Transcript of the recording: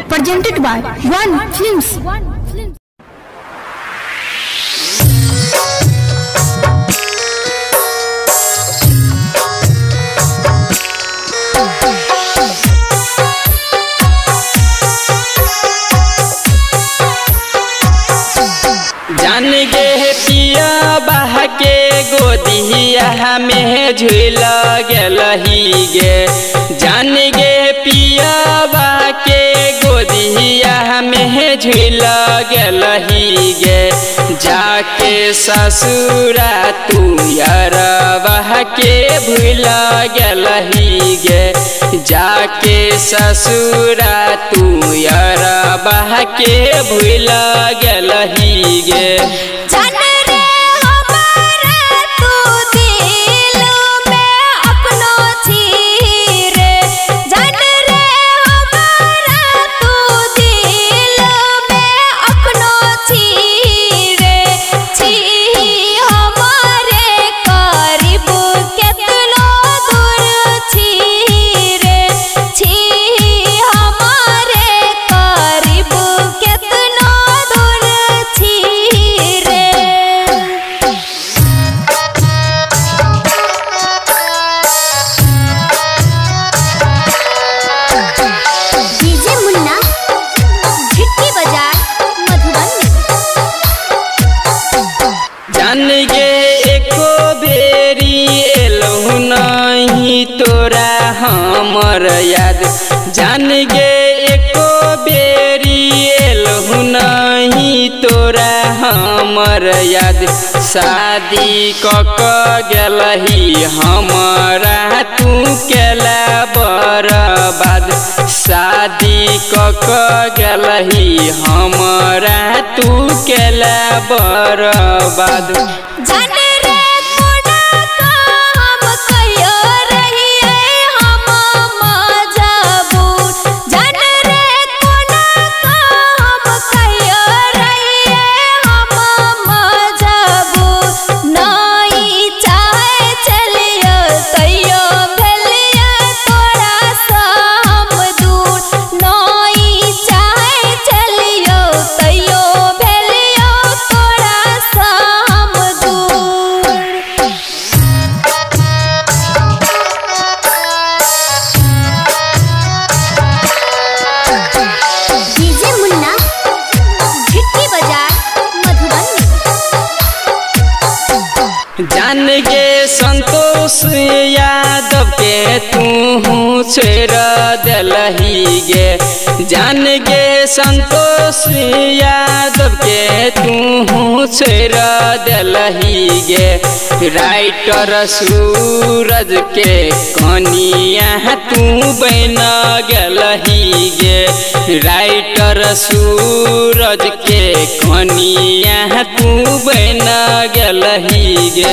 presented by One Films. जान गे पिया बह के गोदिया में झूल गलही गे। जान गे पिया बह के गोदिया में झूल गलही गे। जाके ससुरा तू यार बह के भूल गलही गे। जाके ससुरा तू यार बह के भूल गलही गे। जान गे एको बेरी एलहु नहीं तोरा हमर याद। जान गे एको बेरी एलहु नहीं तोरा हमर याद। शादी कक गेलही हमरा तू केला बर्बाद। शादी कक गेलही हमरा तू केला बर्बाद। जान गे संतोष यादव के तू छोड़ दिलही गे। जान गे संतोष यादव के तू छोड़ दिलही गे। राइटर सूरज के कनिया तू बन गलही गे। राइटर सूरज के कनिया तू बन गलही गे।